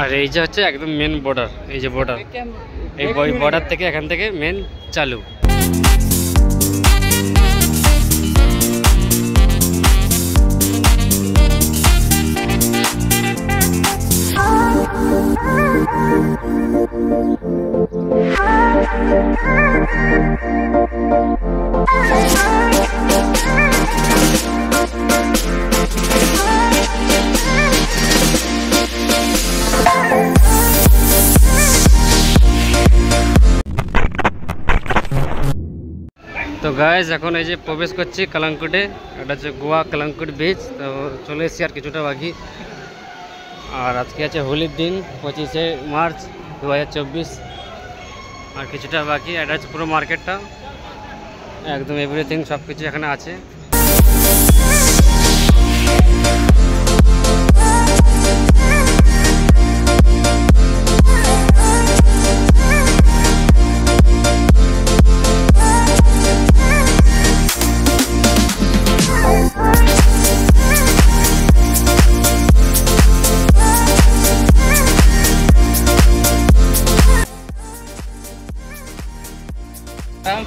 আর এই যে হচ্ছে একদম মেন বর্ডার, এই যে বর্ডার, এই বর্ডার থেকে এখান থেকে মেন চালু। তো গাইজ এখন এই যে প্রবেশ করছি কালাঙ্কুটে, এটা হচ্ছে গোয়া কালাঙ্কুট বিচ। তো চলে এসেছি আর কিছুটা বাকি। আর আজকে আছে হোলির দিন 25শে মার্চ 2024, আর কিছুটা বাকি। এটা হচ্ছে পুরো মার্কেটটা, একদম এভরিথিং সব কিছু এখানে আছে।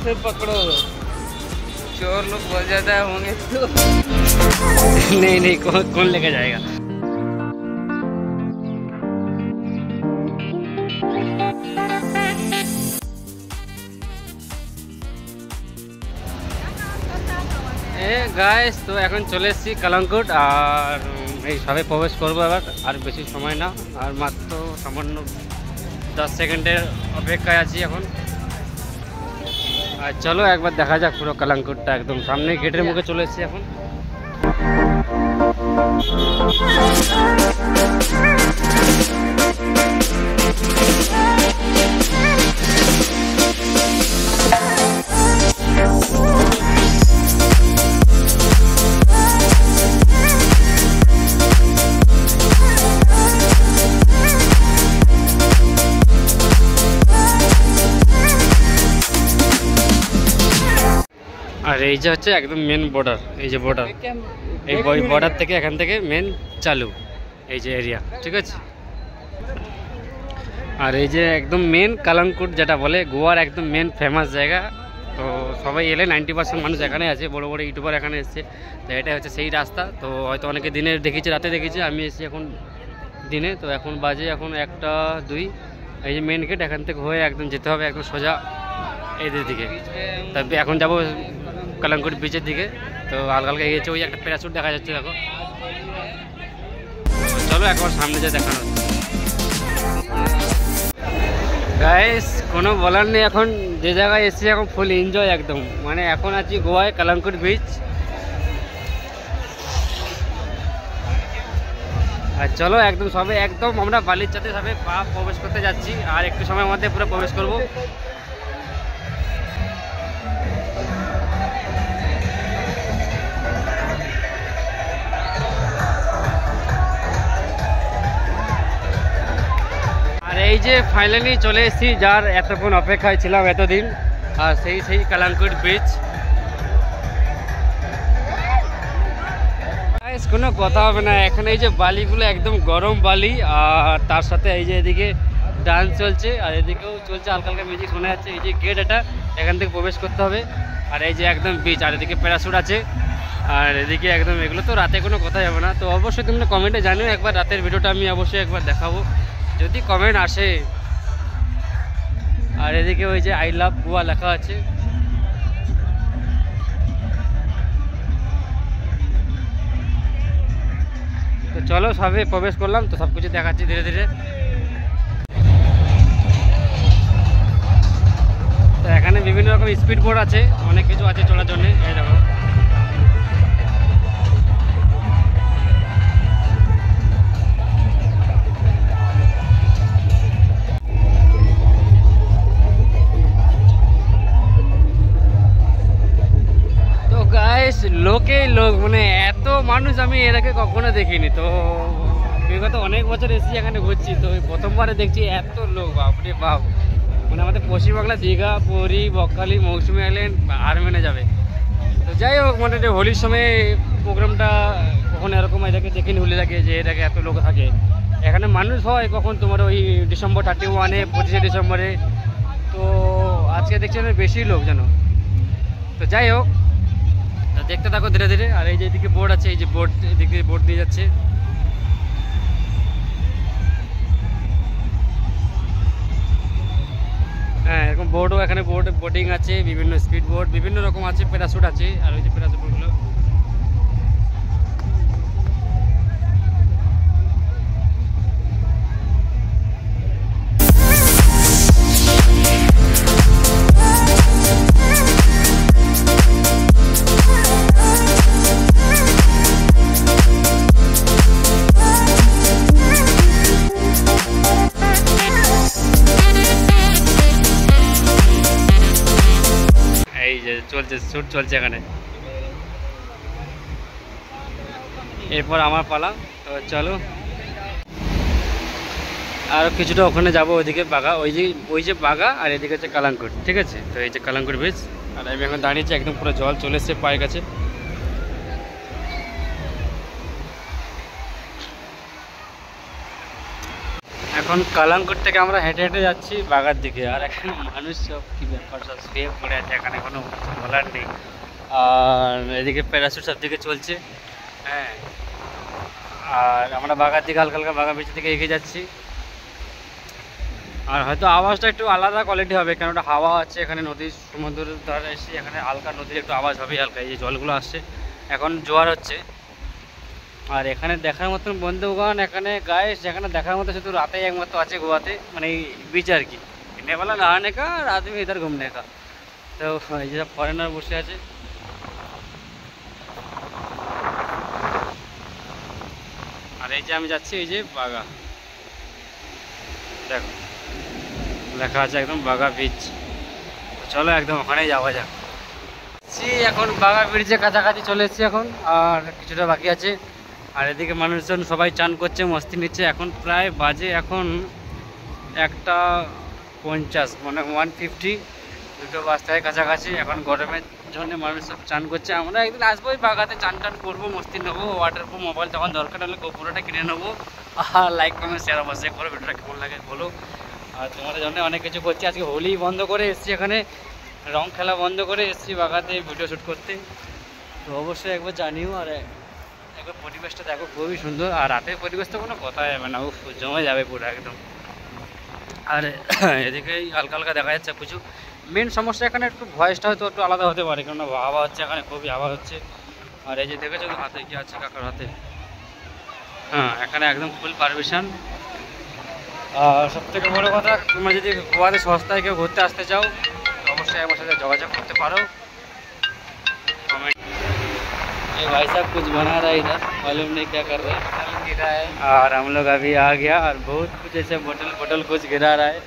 से पकड़ो, चोर लोग बहुत ज्यादा होंगे तो नहीं कौन लेके जाएगा। গাইস তো এখন চলে এসেছি কালাঙ্কুট, আর এই সবে প্রবেশ করবো এবার। আর বেশি সময় না, আর মাত্র সামান্য 10 সেকেন্ডের অপেক্ষায় আছি এখন। আর চলো একবার দেখা যাক পুরো কালাঙ্কুটটা, একদম সামনে গেটের মুখে চলে এসেছি এখন। আর এই যে হচ্ছে একদম মেন বর্ডার, এই যে বর্ডার, এই বর্ডার থেকে এখান থেকে মেন চালু, এই যে এরিয়া, ঠিক আছে। আর এই যে একদম মেন কালাঙ্কুট যেটা বলে গোয়ার একদম মেন ফেমাস জায়গা। তো সবাই এলে 90% মানুষ এখানে আছে, বড় বড় ইউটিউবার এখানে এসছে। তো এটা হচ্ছে সেই রাস্তা। তো হয়তো অনেকে দিনে দেখেছি, রাতে দেখেছি, আমি এসেছি এখন দিনে। তো এখন বাজে এখন 1টা 2। এই যে মেন গেট, এখান থেকে হয়ে একদম যেতে হবে একদম সোজা এদের দিকে। তবে এখন যাবো কালাঙ্কুট বিচের দিকে। তো হালকা হালকা এগিয়েছে, ওই একটা প্যারাশুট দেখা যাচ্ছে, দেখো। চলো একবার সামনে যে দেখানো গাইস, কোনো বলার নেই। এখন যে জায়গায় এসেছি এখন ফুল এনজয় একদম, মানে এখন আছি গোয়ায় কালাঙ্কুট বিচ। আর চলো একদম সবে একদম আমরা বালির চাতে সবে পা প্রবেশ করতে যাচ্ছি, আর একটু সময়ের মধ্যে পুরো প্রবেশ করবো। আর এই যে ফাইনালি চলে এসেছি যার এতক্ষণ অপেক্ষায় ছিলাম এতদিন, আর সেই কালাঙ্কুট বিচ। কোনো কথা হবে না, এখানে এই যে বালিগুলো একদম গরম বালি, আর তার সাথে এই যে এদিকে ডান্স চলছে, আর এদিকেও চলছে হালকা হালকা মিউজিক শোনা যাচ্ছে। এই যে গেট, এটা এখান থেকে প্রবেশ করতে হবে। আর এই যে একদম বিচ, আর এদিকে প্যারাশুট আছে, আর এদিকে একদম এগুলো তো রাতে কোনো কথাই হবে না। তো অবশ্যই তোমরা কমেন্টে জানিও, একবার রাতের ভিডিওটা আমি অবশ্যই একবার দেখাবো যদি কমেন্ট আসে। আর এদিকে ওই যে আই লাভ গোয়া লেখা আছে। তো চলো সবে প্রবেশ করলাম, তো সব কিছু দেখাচ্ছি ধীরে ধীরে। তো এখানে বিভিন্ন রকম স্পিড বোর্ড আছে, অনেক কিছু আছে চলার জন্য। এই দেখো, লোকেই লোক, মানে এত মানুষ আমি এর আগে কখনো দেখিনি। তো বিগত অনেক বছর এসেছি এখানে ঘুরছি, তো প্রথমবারে দেখছি এত লোক, বাপরে বাপ। মানে আমাদের পশ্চিমবাংলা দীঘা, পুরী, বকখালি, মৌসুমী আইল্যান্ড আর মেনে যাবে। তো যাই হোক, মানে হোলির সময় প্রোগ্রামটা কখনো এরকম এটাকে দেখিনি হোলির আগে, যে এটাকে এত লোক থাকে। এখানে মানুষ হয় কখন তোমার ওই ডিসেম্বর 31-এ, 25শে ডিসেম্বরে। তো আজকে দেখছেন বেশি লোক যেন। তো যাই হোক, দেখতে থাকো ধীরে ধীরে। আর এই যে এদিকে বোর্ড আছে, এই যে বোর্ড, এদিকে বোর্ড দিয়ে যাচ্ছে। হ্যাঁ, এরকম বোর্ডও এখানে বোর্ডিং আছে, বিভিন্ন স্পিড বোর্ড বিভিন্ন রকম আছে, প্যারাশুট আছে। আর ওই যে প্যারাশুটগুলো চলছে, শ্যুট চলছে এখানে। এরপর আমার পালা, তো চলো আর কিছুটা ওখানে যাবো, ওইদিকে বাগা, ওই যে বাগা, আর এদিকে হচ্ছে কালাঙ্কুট। ঠিক আছে, তো এই যে কালাঙ্কুট ব্রিজ। আর আমি এখন দাঁড়িয়েছি, একদম পুরো জল চলে এসছে পায়ের কাছে। এখন কালাঙ্কুট থেকে আমরা হেঁটে হেঁটে যাচ্ছি বাগার দিকে। আর এখানে মানুষ সব কী ব্যাপার, সব শুয়ে পড়ে আছে, এখানে কোনো বলার নেই। আর এদিকে প্যারাশুট সব দিকে চলছে। হ্যাঁ, আর আমরা বাগার দিকে হালকা হালকা বাগা ব্রিজের দিকে এগিয়ে যাচ্ছি। আর হয়তো আওয়াজটা একটু আলাদা কোয়ালিটি হবে, কেন ওটা হাওয়া আছে এখানে, নদীর সমুদ্রের ধারে এসে এখানে হালকা নদীর একটু আওয়াজ হবে হালকা। এই যে জলগুলো আসছে, এখন জোয়ার হচ্ছে। আর এখানে দেখার মতন বন্ধুগণ, এখানে গায়ে যেখানে দেখার মতো শুধু রাতেই একমাত্র আছে গোয়াতে, মানে এই বিচ আর কি। দিনের বেলা নহানে কা আর আদমি ইধার ঘুমনে কা। তো এই যে ফরেনার বসে আছে। আর এই যে আমি যাচ্ছি, এই যে বাগা, দেখো লেখা আছে একদম বাগা বিচ। চলো একদম ওখানেই যাওয়া যাক। এখন বাগা ব্রিজের কাছাকাছি চলে এসেছি এখন, আর কিছুটা বাকি আছে। আর এদিকে মানুষজন সবাই চান করছে, মস্তি নিচ্ছে। এখন প্রায় বাজে এখন 1:50, মানে 1:50, দুটো বাজতে কাছাকাছি। এখন গরমের জন্য মানুষ সব চান করছে। আমরা একদিন আসবো ওই বাগাতে, চান টান করবো, মস্তি নেবো, ওয়াটারপ্রুফ মোবাইল তখন দরকার হলে গোপুরোটা কিনে নেবো। আর লাইক কমেন্ট শেয়ার অবশ্যই করো, ভিডিওটা কেমন লাগে বলো। আর তোমাদের জন্য অনেক কিছু করছি। আজকে হোলি বন্ধ করে এসেছি, এখানে রং খেলা বন্ধ করে এসেছি বাগাতে ভিডিও শ্যুট করতে। তো অবশ্যই একবার জানিও। আর একবার পরিবেশটা দেখো, খুবই সুন্দর। আর রাতের পরিবেশটা কোনো কথা যাবে না, জমে যাবে পুরো একদম। আর এদিকেই হালকা হালকা দেখা যাচ্ছে কিছু। মেন সমস্যা এখানে একটু ভয়েসটা হয়তো একটু আলাদা হতে পারে, কেননা হাওয়া হচ্ছে এখানে, খুবই হাওয়া হচ্ছে। আর এই যে দেখেছো হাতে কি আছে কাকার হাতে, হ্যাঁ এখানে একদম ফুল পারমিশন। আর সবথেকে বড় কথা, তোমরা যদি গোয়াতে সস্তায় কেউ ঘুরতে আসতে চাও তো অবশ্যই আমার সাথে যোগাযোগ করতে পারো। ये भाई साहब कुछ बना रहा है इधर, मालूम नहीं क्या कर रहा है। और हम लोग अभी आ गया, और बहुत कुछ ऐसे बोतल कुछ गिरा रहा है,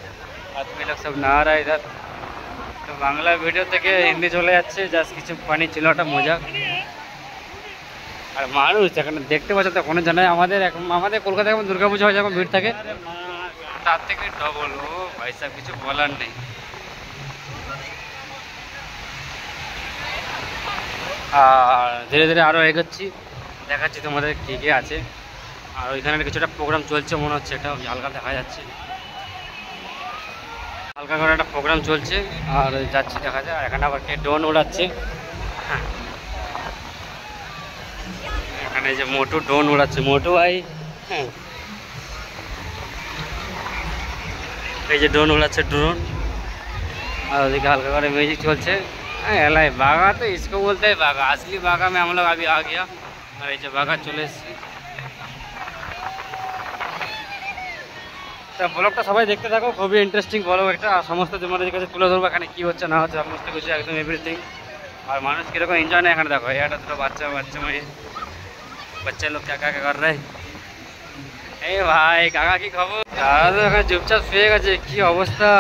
आदमी लोग सब नहा रहा है इधर। तो बांग्ला वीडियो থেকে হিন্দি চলে যাচ্ছে, জাস্ট কিছু পানি ছিল, ওটা মজা। আর মানুষ এখানে দেখতে পাচ্ছ তো, কোনো জানায় আমাদের কলকাতায় যেমন দুর্গাপূজা হয়, যখন ভিড় থাকে তার থেকে ডবল। ও ভাই সাহেব, কিছু বলার নেই। আর ধীরে ধীরে আরও এগোচ্ছি, দেখাচ্ছি তোমাদের কী কী আছে। আর ওইখানে কিছুটা প্রোগ্রাম চলছে মনে হচ্ছে, এটা হালকা দেখা যাচ্ছে, হালকা করে একটা প্রোগ্রাম চলছে। আর যাচ্ছি, দেখা যায়। আর এখানে আবার কে ড্রোন উড়াচ্ছে, এখানে যে মোটু ড্রোন উড়াচ্ছে, মোটু ভাই। হ্যাঁ, এই যে ড্রোন উড়াচ্ছে, ড্রোন। और ওদিকে হালকা করে মিউজিক চলছে। এলাই বাগা, তো इसको बोलते हैं बागा, असली बागा में हम लोग अभी आ गया। আর এই যে বাগা চলে এসেছি। তা ব্লগটা সবাই দেখতে থাকো, খুবই ইন্টারেস্টিং ব্লগ একটা। আর সমস্ত তোমাদের কাছে তুলে ধরবো এখানে কী হচ্ছে না হচ্ছে, সমস্ত কিছু একদম এভরিথিং। আর মানুষ কীরকম এনজয় নেয় এখানে দেখো। এটা দুটো বাচ্চা মেয়ে, বাচ্চা লোক কাকা কর রে। এই ভাই কাকা কি খবর? তারা তো এখানে চুপচাপ শুয়ে গেছে, কি অবস্থা।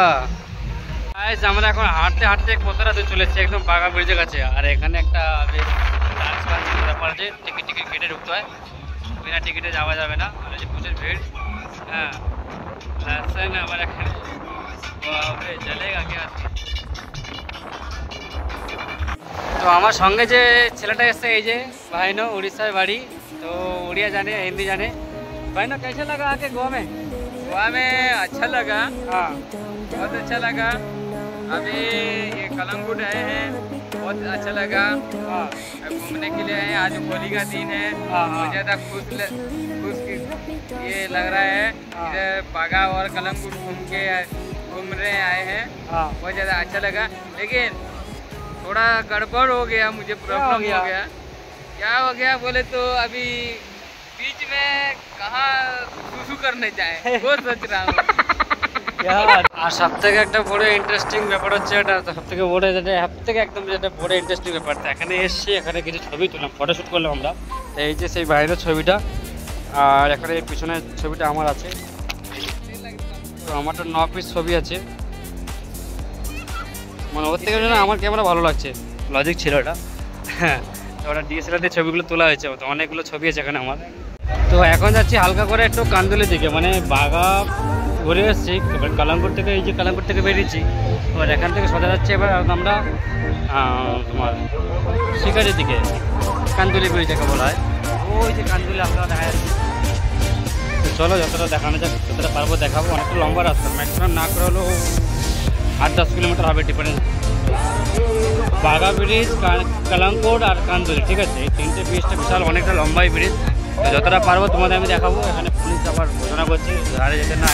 আমরা এখন হাঁটতে হাঁটতে কতটা দূর চলেছি, একদম বাগা ব্রিজের কাছে। আর এখানে একটা বেশ ডান্স ফান্স ব্যাপার আছে, টিকিট কেটে ঢুকতে হয়, বিনা টিকিটে যাওয়া যাবে না। আর যে প্রচুর ভিড়। হ্যাঁ, আবার এখানে চলেগা কি। তো আমার সঙ্গে যে ছেলেটা এসছে, এই যে ভাইনো, উড়িষ্যার বাড়ি, তো উড়িয়া জানে, হিন্দি জানে। भाई ना कैसे लगा आके गोवा में? गोवा में अच्छा लगा, हाँ बहुत अच्छा लगा। अभी ये कलंगुट आए हैं, बहुत अच्छा लगा। हाँ घूमने के लिए आए, आज होली का दिन है। हाँ, बहुत ज़्यादा ये लग रहा है। हाँ। इधर बागा और कलंगुट घूमने आए हैं, हाँ। बहुत ज़्यादा अच्छा लगा। लेकिन थोड़ा गड़बड़ हो गया, मुझे प्रॉब्लम हो गया। क्या हो गया बोले तो अभी बीच में कहाँ सुसु करने जाए वो सोच रहा हूँ। আর সব থেকে একটা বড় ইন্টারেস্টিং ব্যাপার হচ্ছে, এটা সব থেকে বড়, যেটা সব থেকে একদম যেটা বড় ইন্টারেস্টিং ব্যাপার, এখানে এসছি, এখানে কিছু ছবি তুললাম, ফটোশ্যুট করলাম আমরা। এই যে সেই বাইরের ছবিটা, আর এখানে এই পিছনের ছবিটা আমার আছে। তো আমার তো 9 পিস ছবি আছে, মানে ওর থেকে না আমার ক্যামেরা ভালো লাগছে, লজিক ছিল এটা। হ্যাঁ, তো ওটা ডিএসএলআর দিয়ে ছবিগুলো তোলা হয়েছে, তো অনেকগুলো ছবি আছে এখানে আমার। তো এখন যাচ্ছি হালকা করে একটু কান্দুলির দিকে, মানে বাগা ঘুরে এসেছি, এবার কালামপুর থেকে, এই যে কালামপুর থেকে বেরিয়েছি, এবার এখান থেকে সোজা যাচ্ছি এবার আমরা তোমার শিকারির দিকে, কান্দুলি ব্রিজ যাকে বলা হয়। ওই যে কান্দুলি আপনারা দেখা যাচ্ছে। তো চলো যতটা দেখানো যাক, যতটা পারবো দেখাবো। অনেকটা লম্বা রাস্তা, ম্যাক্সিমাম না করে হলেও 8-10 কিলোমিটার হবে ডিফারেন্স। বাগা ব্রিজ, কালামপুর আর কান্দুলি, ঠিক আছে, এই তিনটে ব্রিজটা বিশাল অনেকটা লম্বাই ব্রিজ। তো যতটা পারবো তোমাদের আমি দেখাবো। এখানে পুলিশ আবার ঘোষণা করছে ধারে যেতে না।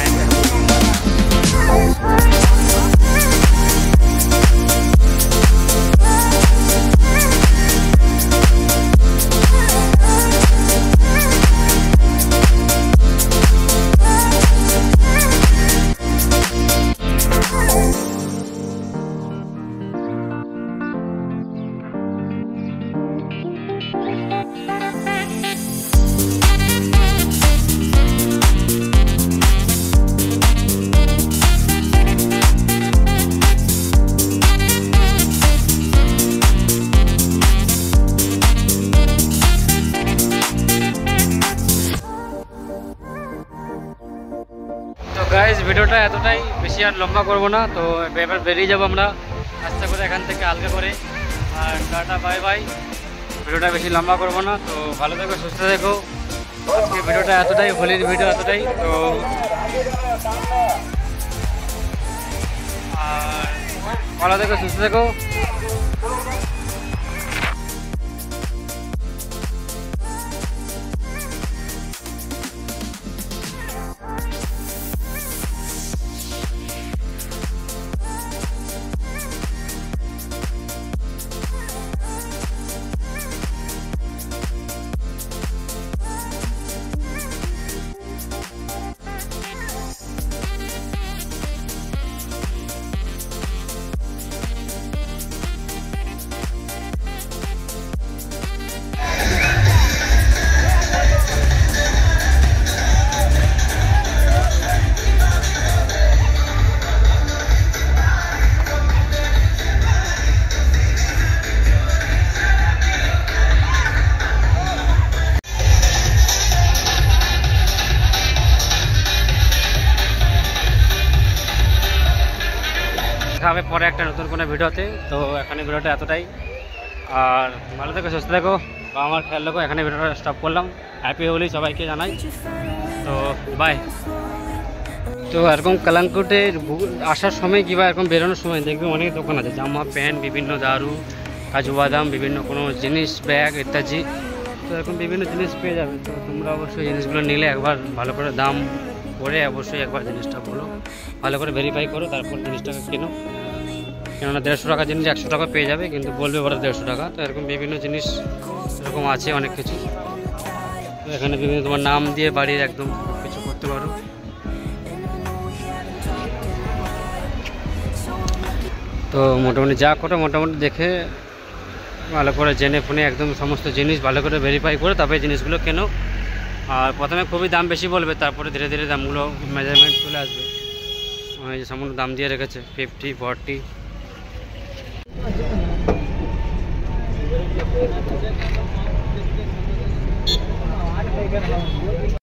গাইজ ভিডিওটা এতটাই, বেশি আর লম্বা করবো না। তো এবার বেরিয়ে যাবো আমরা আস্তে করে এখান থেকে, হালকা করে। আর টাটা বাই বাই, ভিডিওটা বেশি লম্বা করবো না। তো ভালো থেকো, সুস্থ থেকো। আজকে ভিডিওটা এতটাই, হোলির ভিডিও এতটাই। তো আর ভালো থেকো, সুস্থ থেকো। দেখা হবে পরে একটা নতুন কোনো ভিডিওতে। তো এখানে ভিডিওটা এতটাই, আর ভালো থেকো, সুস্থ থেকো, বা আমার খেয়াল রাখো। এখানে ভিডিওটা স্টপ করলাম। হ্যাপি হোলি সবাইকে জানাই। তো বাই। তো এরকম কালাঙ্কুটে আসার সময় কিংবা এরকম বেরোনোর সময় দেখবে অনেক দোকান আছে, জামা প্যান্ট, বিভিন্ন দারু, কাজু বাদাম, বিভিন্ন কোনো জিনিস, ব্যাগ ইত্যাদি। তো এরকম বিভিন্ন জিনিস পেয়ে যাবে। তো তোমরা অবশ্যই জিনিসগুলো নিলে একবার ভালো করে দাম করে অবশ্যই একবার জিনিসটা বলো, ভালো করে ভেরিফাই করো, তারপর জিনিসটাকে কেনো। কেননা 150 টাকা জিনিস 100 টাকা পেয়ে যাবে, কিন্তু বলবে ওরা 150 টাকা। তো এরকম বিভিন্ন জিনিস এরকম আছে অনেক কিছু। তো এখানে বিভিন্ন তোমার নাম দিয়ে বাড়ির একদম কিছু করতে পারো। তো মোটামুটি যা করো মোটামুটি দেখে ভালো করে জেনে শুনে একদম সমস্ত জিনিস ভালো করে ভেরিফাই করে তবে জিনিসগুলো কেনো। আর প্রথমে খুবই দাম বেশি বলবে, তারপরে ধীরে ধীরে দামগুলো মেজারমেন্ট চলে আসবে। এই যে সামান্য দাম দিয়ে রেখেছে 50, 40।